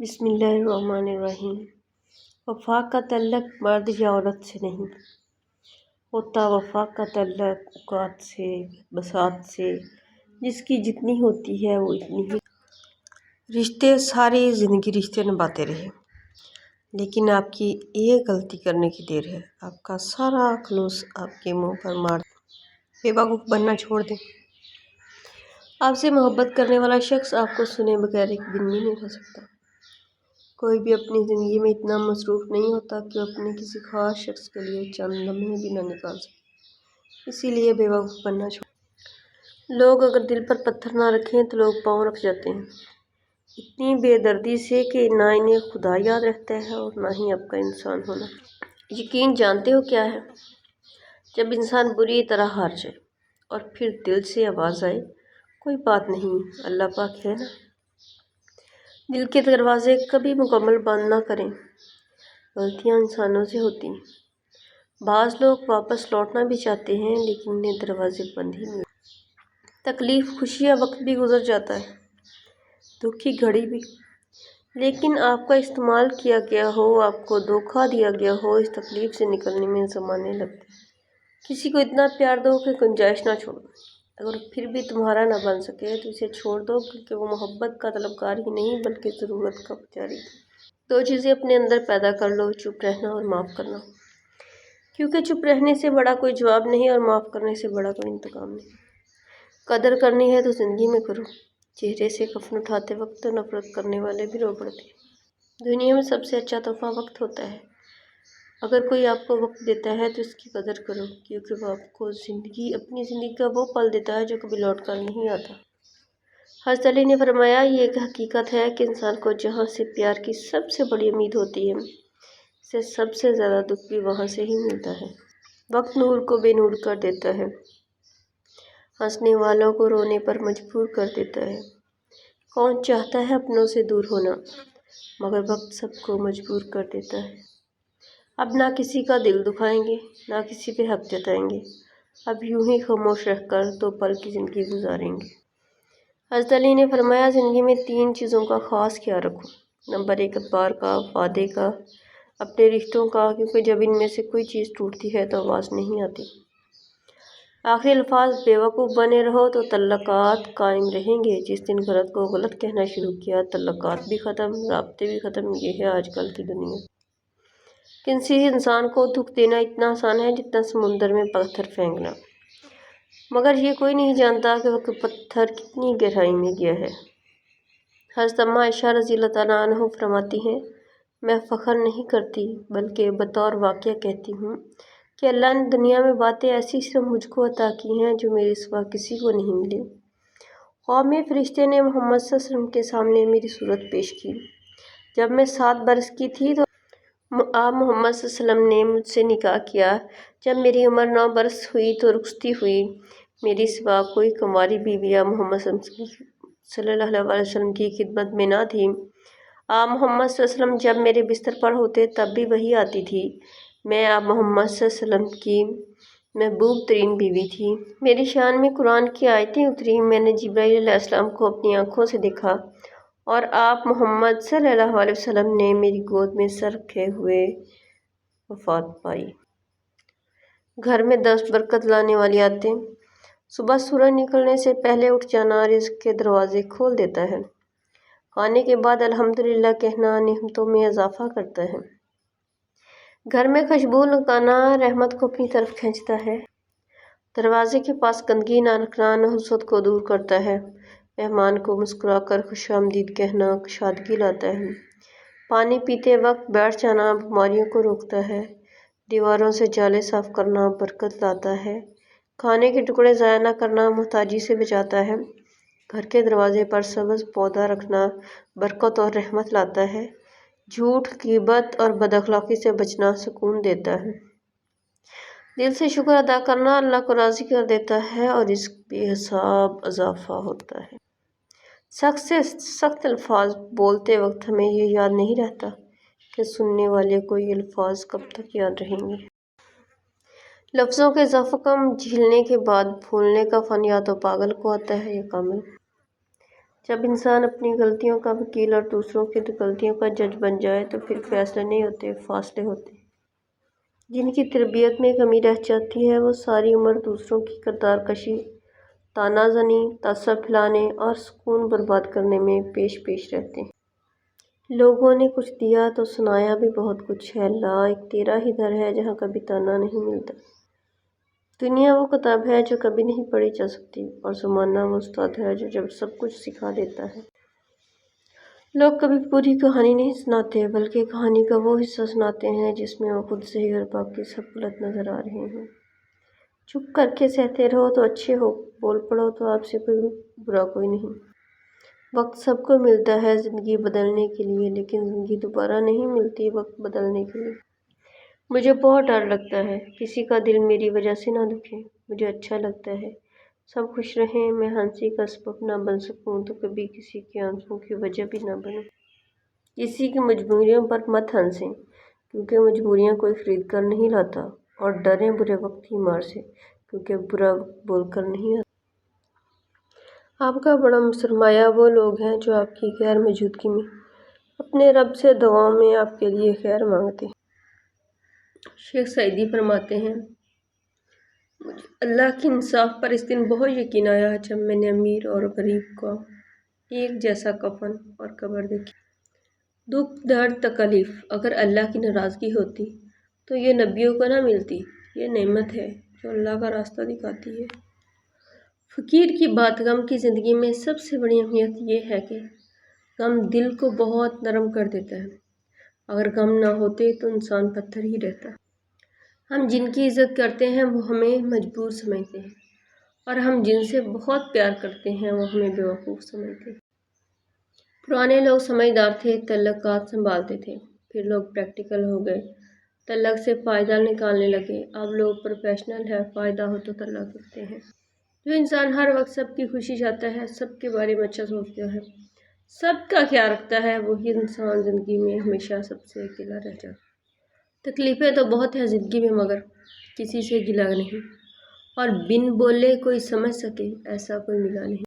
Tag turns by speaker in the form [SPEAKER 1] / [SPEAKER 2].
[SPEAKER 1] بسم اللہ الرحمن الرحیم۔ وفا کا تعلق مرد یا عورت سے نہیں ہوتا، وفا کا تعلق اوقات سے، بساط سے، جس کی جتنی ہوتی ہے وہ اتنی ہی رشتے ساری زندگی رشتے نبھاتے رہے، لیکن آپ کی ایک غلطی کرنے کی دیر ہے، آپ کا سارا خلوص آپ کے منہ پر مار بے وقوف بننا چھوڑ دیں۔ آپ سے محبت کرنے والا شخص آپ کو سنے بغیر ایک دن بھی نہیں رہ سکتا۔ کوئی بھی اپنی زندگی میں اتنا مصروف نہیں ہوتا کہ وہ اپنے کسی خاص شخص کے لیے چند لمحے بھی نہ نکال سکے، اسی لیے بے وقوف بننا چھوڑ۔ لوگ اگر دل پر پتھر نہ رکھیں تو لوگ پاؤں رکھ جاتے ہیں، اتنی بے دردی سے کہ نہ انہیں خدا یاد رہتا ہے اور نہ ہی آپ کا انسان ہونا۔ یقین جانتے ہو کیا ہے؟ جب انسان بری طرح ہار جائے اور پھر دل سے آواز آئے، کوئی بات نہیں، اللہ پاک ہے نا۔ دل کے دروازے کبھی مکمل بند نہ کریں، غلطیاں انسانوں سے ہوتی ہیں۔ بعض لوگ واپس لوٹنا بھی چاہتے ہیں لیکن انہیں دروازے بند ہی ملتے ہیں۔ تکلیف، خوشی یا وقت بھی گزر جاتا ہے، دکھ کی گھڑی بھی، لیکن آپ کا استعمال کیا گیا ہو، آپ کو دھوکہ دیا گیا ہو، اس تکلیف سے نکلنے میں زمانے لگتے ہیں۔ کسی کو اتنا پیار دو کہ گنجائش نہ چھوڑو، اگر پھر بھی تمہارا نہ بن سکے تو اسے چھوڑ دو، کیونکہ وہ محبت کا طلبگار ہی نہیں بلکہ ضرورت کا پجاری تھا۔ دو چیزیں اپنے اندر پیدا کر لو، چپ رہنا اور معاف کرنا، کیونکہ چپ رہنے سے بڑا کوئی جواب نہیں اور معاف کرنے سے بڑا کوئی انتقام نہیں۔ قدر کرنی ہے تو زندگی میں کرو، چہرے سے کفن اٹھاتے وقت تو نفرت کرنے والے بھی رو پڑتے ہیں۔ دنیا میں سب سے اچھا تحفہ وقت ہوتا ہے، اگر کوئی آپ کو وقت دیتا ہے تو اس کی قدر کرو، کیونکہ وہ آپ کو اپنی زندگی کا وہ پل دیتا ہے جو کبھی لوٹ کر نہیں آتا۔ حضرت علی نے فرمایا، یہ ایک حقیقت ہے کہ انسان کو جہاں سے پیار کی سب سے بڑی امید ہوتی ہے، اسے سب سے زیادہ دکھ بھی وہاں سے ہی ملتا ہے۔ وقت نور کو بے نور کر دیتا ہے، ہنسنے والوں کو رونے پر مجبور کر دیتا ہے۔ کون چاہتا ہے اپنوں سے دور ہونا، مگر وقت سب کو مجبور کر دیتا ہے۔ اب نہ کسی کا دل دکھائیں گے، نہ کسی پہ حق جتائیں گے، اب یوں ہی خاموش رہ کر دو پل کی زندگی گزاریں گے۔ حضرت علی نے فرمایا، زندگی میں 3 چیزوں کا خاص خیال رکھو۔ نمبر 1، اعتبار کا، وعدے کا، اپنے رشتوں کا، کیونکہ جب ان میں سے کوئی چیز ٹوٹتی ہے تو آواز نہیں آتی۔ آخری الفاظ، بے وقوف بنے رہو تو تعلقات قائم رہیں گے۔ جس دن غلط کو غلط کہنا شروع کیا، تعلقات بھی ختم، رابطے بھی ختم۔ یہ ہے آج کل کی دنیا۔ کسی انسان کو دکھ دینا اتنا آسان ہے جتنا سمندر میں پتھر پھینکنا، مگر یہ کوئی نہیں جانتا کہ وہ پتھر کتنی گہرائی میں گیا ہے۔ حضرت اماں عائشہ رضی اللہ تعالیٰ عنہ فرماتی ہیں، میں فخر نہیں کرتی بلکہ بطور واقعہ کہتی ہوں کہ اللہ نے دنیا میں باتیں ایسی صرف مجھ کو عطا کی ہیں جو میرے سوا کسی کو نہیں ملی۔ قوم فرشتے نے محمد صلی اللہ علیہ وسلم کے سامنے میری صورت پیش کی۔ جب میں 7 برس کی تھی تو آپ محمد صلی اللہ علیہ وسلم نے مجھ سے نکاح کیا۔ جب میری عمر 9 برس ہوئی تو رخصتی ہوئی، میری سوا کوئی کنواری بیویاں محمد صلی اللہ علیہ وسلم کی خدمت میں نہ تھی۔ آپ محمد صلی اللہ علیہ وسلم جب میرے بستر پر ہوتے تب بھی وحی آتی تھی۔ میں آپ محمد صلی اللہ علیہ وسلم کی محبوب ترین بیوی تھی۔ میری شان میں قرآن کی آیتیں اتری۔ میں نے جبرائیل علیہ السلام کو اپنی آنکھوں سے دیکھا اور آپ محمد صلی اللہ علیہ وسلم نے میری گود میں سر رکھے ہوئے وفات پائی۔ گھر میں 10 برکت لانے والی عادتیں۔ صبح سورج نکلنے سے پہلے اٹھ جانا رزق کے دروازے کھول دیتا ہے۔ کھانے کے بعد الحمدللہ کہنا نعمتوں میں اضافہ کرتا ہے۔ گھر میں خوشبو لگانا رحمت کو اپنی طرف کھینچتا ہے۔ دروازے کے پاس گندگی نہ رکھنا نحوست کو دور کرتا ہے۔ مہمان کو مسکرا کر خوش آمدید کہنا کشادگی لاتا ہے۔ پانی پیتے وقت بیٹھ جانا بیماریوں کو روکتا ہے۔ دیواروں سے جالے صاف کرنا برکت لاتا ہے۔ کھانے کے ٹکڑے ضائع نہ کرنا محتاجی سے بچاتا ہے۔ گھر کے دروازے پر سبز پودا رکھنا برکت اور رحمت لاتا ہے۔ جھوٹ، غیبت اور بد اخلاقی سے بچنا سکون دیتا ہے۔ دل سے شکر ادا کرنا اللہ کو راضی کر دیتا ہے اور رزق بے حساب اضافہ ہوتا ہے۔ سخت سے سخت الفاظ بولتے وقت ہمیں یہ یاد نہیں رہتا کہ سننے والے کو یہ الفاظ کب تک یاد رہیں گے۔ لفظوں کے زخم جھیلنے کے بعد بھولنے کا فن یا تو پاگل کو آتا ہے یا کامل۔ جب انسان اپنی غلطیوں کا وکیل اور دوسروں کی غلطیوں کا جج بن جائے تو پھر فیصلے نہیں ہوتے، فاصلے ہوتے۔ جن کی تربیت میں کمی رہ جاتی ہے وہ ساری عمر دوسروں کی کردار کشی، تانا زنی، تعصب پھیلانے اور سکون برباد کرنے میں پیش رہتے ہیں۔ لوگوں نے کچھ دیا تو سنایا بھی بہت کچھ ہے، لا ایک تیرا ہی در ہے جہاں کبھی تانا نہیں ملتا۔ دنیا وہ کتاب ہے جو کبھی نہیں پڑھی جا سکتی، اور زمانہ وہ استاد ہے جو جب سب کچھ سکھا دیتا ہے۔ لوگ کبھی پوری کہانی نہیں سناتے بلکہ کہانی کا وہ حصہ سناتے ہیں جس میں وہ خود صحیح اور باقی سب غلط نظر آ رہے ہیں۔ چپ کر کے سہتے رہو تو اچھے ہو، بول پڑو تو آپ سے برا کوئی نہیں۔ وقت سب کو ملتا ہے زندگی بدلنے کے لیے، لیکن زندگی دوبارہ نہیں ملتی وقت بدلنے کے لیے۔ مجھے بہت ڈر لگتا ہے کسی کا دل میری وجہ سے نہ دکھے۔ مجھے اچھا لگتا ہے سب خوش رہیں، میں ہنسی کا سبب نہ بن سکوں تو کبھی کسی کے آنسوؤں کی وجہ بھی نہ بنوں۔ کسی کی مجبوریوں پر مت ہنسیں، کیونکہ مجبوریاں کوئی خرید کر نہیں لاتا، اور ڈریں برے وقت کی مار سے، کیونکہ برا وقت بول کر نہیں آتا۔ آپ کا بڑا سرمایہ وہ لوگ ہیں جو آپ کی غیر موجودگی میں اپنے رب سے دعاؤں میں آپ کے لیے خیر مانگتے ہیں۔ شیخ سعدی فرماتے ہیں، مجھے اللہ کی انصاف پر اس دن بہت یقین آیا جب میں نے امیر اور غریب کا ایک جیسا کفن اور قبر دیکھی۔ دکھ، درد، تکلیف، اگر اللہ کی ناراضگی ہوتی تو یہ نبیوں کو نہ ملتی۔ یہ نعمت ہے جو اللہ کا راستہ دکھاتی ہے۔ فقیر کی بات غم کی زندگی میں سب سے بڑی اہمیت یہ ہے کہ غم دل کو بہت نرم کر دیتا ہے۔ اگر غم نہ ہوتے تو انسان پتھر ہی رہتا۔ ہم جن کی عزت کرتے ہیں وہ ہمیں مجبور سمجھتے ہیں، اور ہم جن سے بہت پیار کرتے ہیں وہ ہمیں بیوقوف سمجھتے ہیں۔ پرانے لوگ سمجھدار تھے، تعلقات سنبھالتے تھے، پھر لوگ پریکٹیکل ہو گئے، تعلق سے فائدہ نکالنے لگے۔ اب لوگ پروفیشنل ہے، فائدہ ہو تو تعلق رکھتے ہیں۔ جو انسان ہر وقت سب کی خوشی چاہتا ہے، سب کے بارے میں اچھا سوچتا ہے، سب کا خیال رکھتا ہے، وہی انسان زندگی میں ہمیشہ سب سے اکیلا رہ جاتا ہے۔ تکلیفیں تو بہت ہیں زندگی میں، مگر کسی سے گلہ نہیں، اور بن بولے کوئی سمجھ سکے ایسا کوئی ملا نہیں۔